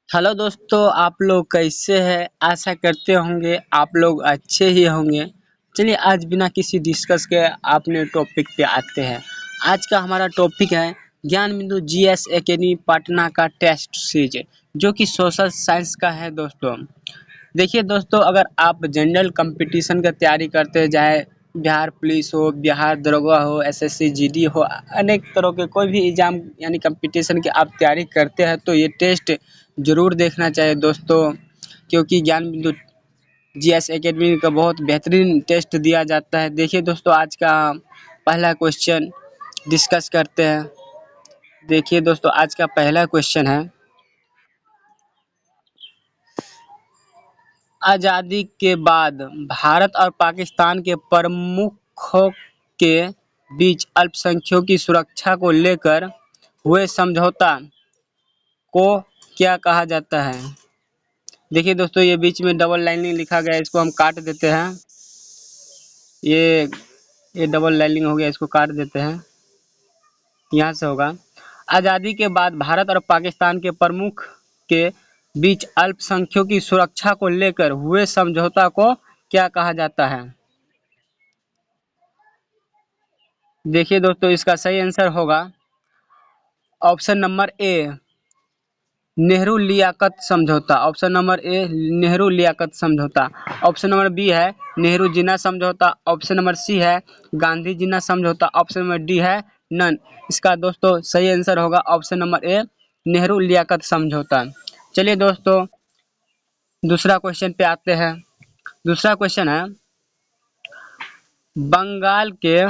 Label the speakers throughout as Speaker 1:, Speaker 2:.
Speaker 1: Hello दोस्तों, आप लोग कैसे हैं? आशा करते होंगे आप लोग अच्छे ही होंगे। चलिए आज बिना किसी डिस्कस के अपने टॉपिक पे आते हैं। आज का हमारा टॉपिक है ज्ञान बिंदु जीएस एकेडमी पटना का टेस्ट सीरीज, जो कि सोशल साइंस का है दोस्तों। देखिए दोस्तों, अगर आप जनरल कंपटीशन का तैयारी करते हैं, चाहे बिहार पुलिस हो, बिहार दरोगा हो, एसएससी जीडी हो, अनेक तरह के कोई भी एग्जाम यानी कंपटीशन की आप तैयारी करते हैं, तो ये टेस्ट जरूर देखना चाहिए दोस्तों। क्योंकि ज्ञान बिंदु जीएस एकेडमी का बहुत बेहतरीन टेस्ट दिया जाता है। देखिए दोस्तों, आज का पहला क्वेश्चन डिस्कस करते हैं। देखिए दोस्तों, आज का पहला क्वेश्चन है, आजादी के बाद भारत और पाकिस्तान के प्रमुखों के बीच अल्पसंख्यकों की सुरक्षा को लेकर हुए समझौता को क्या कहा जाता है? देखिए दोस्तों, ये बीच में डबल लाइनिंग लिखा गया है, इसको हम काट देते हैं। ये ये डबल लाइनिंग हो गया, इसको काट देते हैं। यहाँ से होगा, आजादी के बाद भारत और पाकिस्तान के प्रमुख के बीच अल्पसंख्यकों की सुरक्षा को लेकर हुए समझौता को क्या कहा जाता है? देखिए दोस्तों, इसका सही आंसर होगा option number A, Nehru Liaquat समझौता। Option number A, Nehru Liaquat समझौता। ऑप्शन नंबर बी है नेहरू जिन्ना समझौता। ऑप्शन नंबर सी है गांधी जिन्ना समझौता। ऑप्शन नंबर डी है नन। इसका दोस्तों सही आंसर होगा option number A, Nehru Liaquat समझौता। चलिए दोस्तों, दूसरा क्वेश्चन पे आते हैं। दूसरा क्वेश्चन है, बंगाल के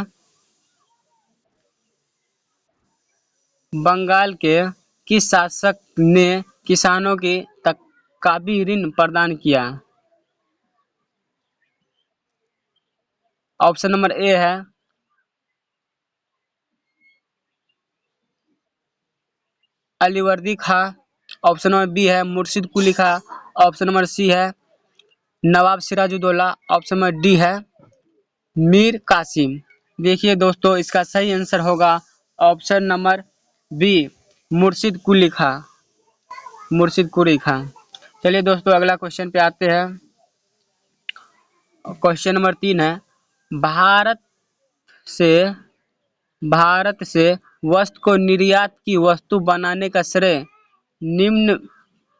Speaker 1: बंगाल के किस शासक ने किसानों की तकाबी ऋण प्रदान किया? ऑप्शन नंबर ए है अलीवर्दी खां। ऑप्शन नंबर बी है मुर्शिद कुली खां। ऑप्शन नंबर सी है नवाब सिराजुद्दौला। ऑप्शन नंबर डी है मीर कासिम। देखिए दोस्तों, इसका सही आंसर होगा ऑप्शन नंबर बी, मुर्शिद कुली खां। मुर्शिद कुली खां। चलिए दोस्तों, अगला क्वेश्चन पे आते हैं। क्वेश्चन नंबर 3 है, भारत से भारत से वस्तु को निर्यात की वस्तु बनाने का श्रेय निम्न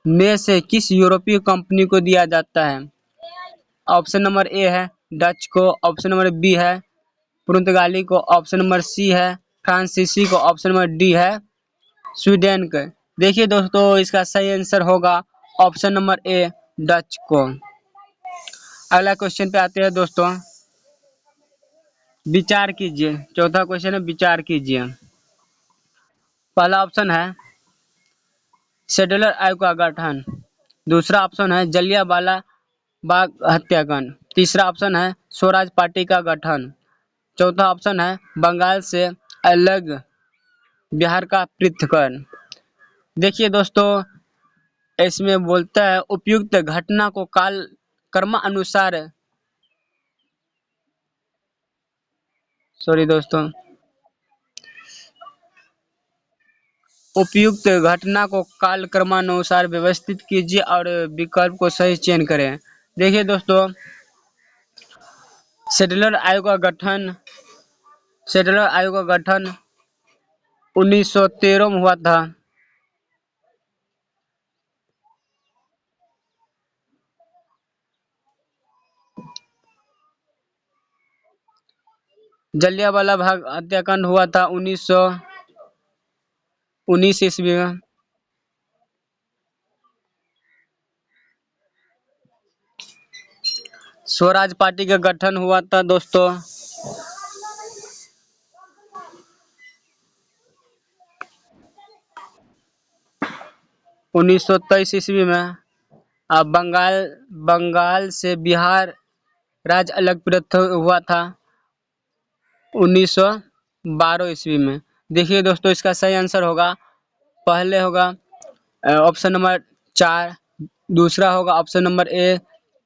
Speaker 1: में से किस यूरोपीय कंपनी को दिया जाता है? ऑप्शन नंबर ए है डच को। ऑप्शन नंबर बी है पुर्तगाली को। ऑप्शन नंबर सी है फ्रांसीसी को। ऑप्शन नंबर डी है स्वीडन को। देखिए दोस्तों, इसका सही आंसर होगा ऑप्शन नंबर ए, डच को। अगला क्वेश्चन पे आते हैं दोस्तों, विचार कीजिए। चौथा क्वेश्चन है, विचार कीजिए। पहला ऑप्शन है शेड्यूलर आयोग का गठन। दूसरा ऑप्शन है जलियांवाला बाग हत्याकांड। तीसरा ऑप्शन है स्वराज पार्टी का गठन। चौथा ऑप्शन है बंगाल से अलग बिहार का पृथक्करण। देखिए दोस्तों, इसमें बोलता है उपयुक्त घटना को काल क्रमानुसार, सॉरी दोस्तों, उपयुक्त घटना को कालक्रमानुसार व्यवस्थित कीजिए और विकल्प को सही चयन करें। देखिए दोस्तों, शेड्यूलर आयोग का गठन शेड्यूलर आयोग का गठन 1913 में हुआ था। जलियांवाला बाग हत्याकांड हुआ था 1919 ईस्वी में। स्वराज पार्टी का गठन हुआ था दोस्तों 1923 ईस्वी में। अब बंगाल से बिहार राज्य अलग पृथक हुआ था 1912 ईस्वी में। देखिए दोस्तों, इसका सही आंसर होगा, पहले होगा ऑप्शन नंबर 4, दूसरा होगा ऑप्शन नंबर ए,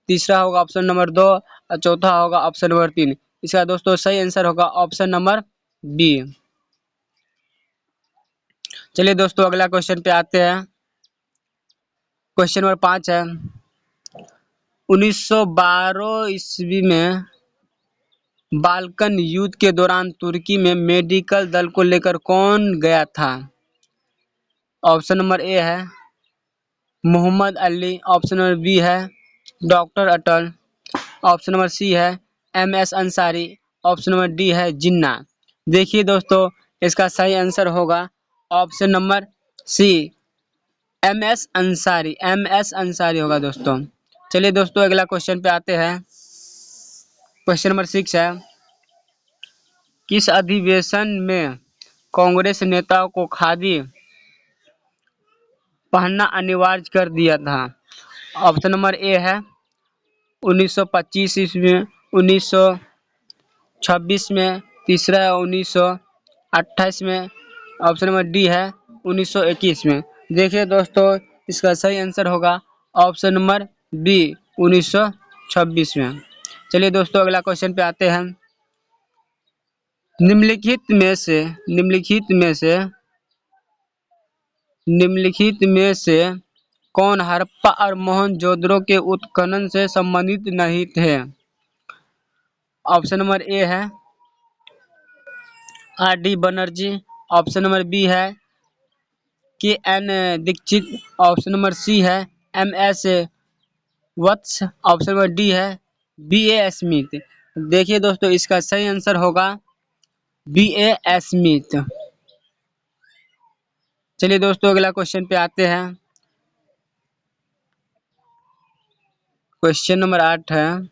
Speaker 1: तीसरा होगा ऑप्शन नंबर 2 और चौथा होगा ऑप्शन नंबर 3। इसका दोस्तों सही आंसर होगा ऑप्शन नंबर बी। चलिए दोस्तों अगला क्वेश्चन पे आते हैं। क्वेश्चन नंबर 5 है, 1912 ईस्वी में बाल्कन युद्ध के दौरान तुर्की में मेडिकल दल को लेकर कौन गया था? ऑप्शन नंबर ए है Mohammad Ali, option number B है doctor Atal, option number C है MS Ansari, option number D है जिन्ना। देखिए दोस्तों इसका सही आंसर होगा option number C MS Ansari होगा दोस्तों। चलिए दोस्तों अगला क्वेश्चन पे आते हैं। क्वेश्चन नंबर 6 है, किस अधिवेशन में कांग्रेस नेताओं को खादी पहनना अनिवार्य कर दिया था? ऑप्शन नंबर ए है 1925 ईस्वी में, 1926 में, तीसरा है 1928 में, ऑप्शन नंबर डी है 1921 में। देखिए दोस्तों इसका सही आंसर होगा ऑप्शन नंबर बी 1926 में। चलिए दोस्तों अगला क्वेश्चन पे आते हैं। निम्नलिखित में से कौन हड़प्पा और मोहनजोदड़ो के उत्खनन से संबंधित नहीं थे? ऑप्शन नंबर ए है RD Banerjee, option number B है KN Dikshit, option number C है MS Vats, option number D है BA स्मिथ। देखिए दोस्तों इसका सही आंसर होगा BA स्मिथ। चलिए दोस्तों अगला क्वेश्चन पे आते हैं। क्वेश्चन नंबर 8 है,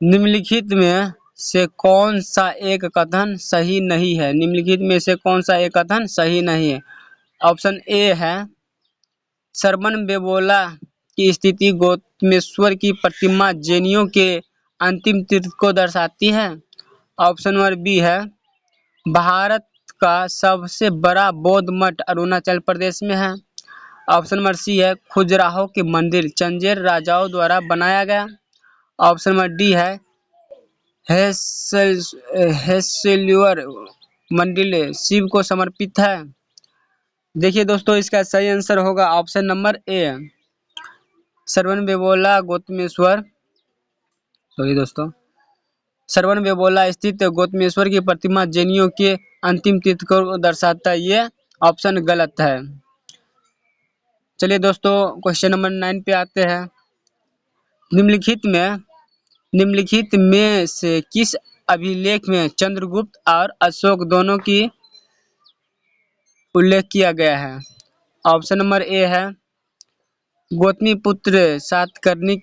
Speaker 1: निम्नलिखित में से कौन सा एक कथन सही नहीं है? निम्नलिखित में से कौन सा एक कथन सही नहीं है? ऑप्शन ए है सरवनबेवला की स्थिति गौतमेश्वर की प्रतिमा जैनियों के अंतिम तीर्थ को दर्शाती है, ऑप्शन नंबर बी है भारत का सबसे बड़ा बौद्ध मठ अरुणाचल प्रदेश में है, ऑप्शन नंबर सी है खजुराहो के मंदिर चंदेल राजाओं द्वारा बनाया गया, ऑप्शन नंबर डी है हेसल्यूर मंदिर शिव को समर्पित है। देखिए दोस्तों इसका सही आंसर होगा ऑप्शन नंबर ए सरवनबेवला स्थित गौतमेश्वर की प्रतिमा जैनियों के अंतिम तीर्थ को दर्शाता है, ये ऑप्शन गलत है। चलिए दोस्तों क्वेश्चन नंबर 9 पे आते हैं। निम्नलिखित में से किस अभिलेख में चंद्रगुप्त और अशोक दोनों की उल्लेख किया गया है? ऑप्शन नंबर ए है गौतमीपुत्र सातकर्णी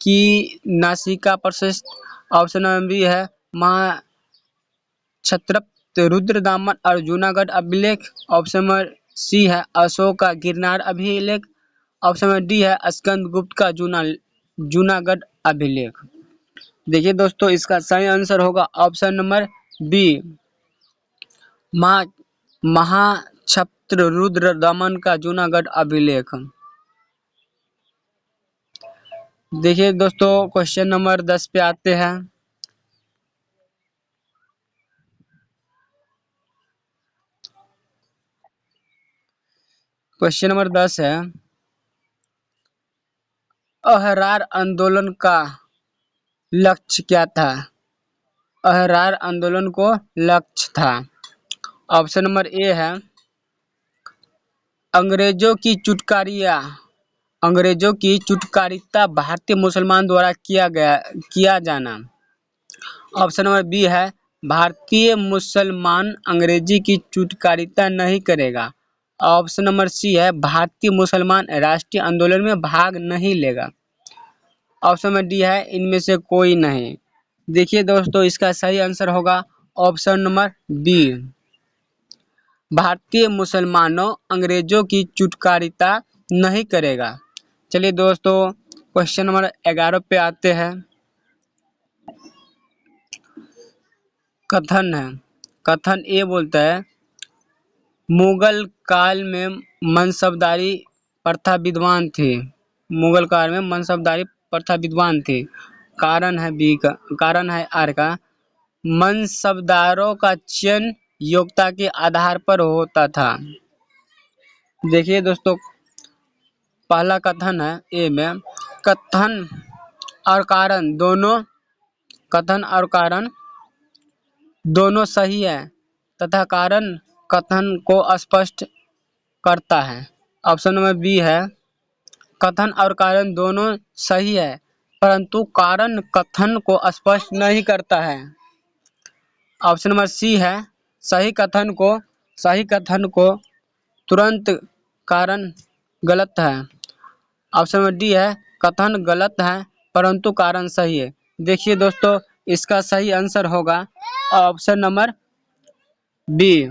Speaker 1: की नासिका प्रशस्त, ऑप्शन नंबर बी है महाक्षत्रप रुद्रदामन और जूनागढ़ अभिलेख, ऑप्शन नंबर सी है अशोक का गिरनार अभिलेख, ऑप्शन नंबर डी है स्कंदगुप्त का जूनागढ़ अभिलेख। देखिए दोस्तों इसका सही आंसर होगा ऑप्शन नंबर बी महाक्षत्र रुद्रदामन का जूनागढ़ अभिलेख। देखिए दोस्तों क्वेश्चन नंबर 10 पे आते हैं। क्वेश्चन नंबर 10 है, अहरार आंदोलन का लक्ष्य क्या था? अहरार आंदोलन को लक्ष्य था, ऑप्शन नंबर ए है अंग्रेजों की चुटकारिता भारतीय मुसलमान द्वारा किया जाना, ऑप्शन नंबर बी है भारतीय मुसलमान अंग्रेजी की चुटकारिता नहीं करेगा, ऑप्शन नंबर सी है भारतीय मुसलमान राष्ट्रीय आंदोलन में भाग नहीं लेगा, ऑप्शन नंबर डी है इनमें से कोई नहीं। देखिए दोस्तों इसका सही आंसर होगा ऑप्शन नंबर बी भारतीय मुसलमानों अंग्रेजों की चुटकारिता नहीं करेगा। चलिए दोस्तों क्वेश्चन नंबर 11 पे आते हैं। कथन ए बोलता है मुगल काल में मनसबदारी प्रथा विद्वान थी। कारण है बी का, कारण है आर का, मनसबदारों का चयन योग्यता के आधार पर होता था। देखिए दोस्तों, पहला कथन है ए में, कथन और कारण दोनों, कथन और कारण दोनों सही है तथा कारण कथन को स्पष्ट करता है। ऑप्शन नंबर बी है, कथन और कारण दोनों सही है परंतु कारण कथन को स्पष्ट नहीं करता है। ऑप्शन नंबर सी है, सही कथन को तुरंत कारण गलत है। ऑप्शन नंबर डी है, कथन गलत है परंतु कारण सही है। देखिए दोस्तों, इसका सही आंसर होगा ऑप्शन नंबर बी।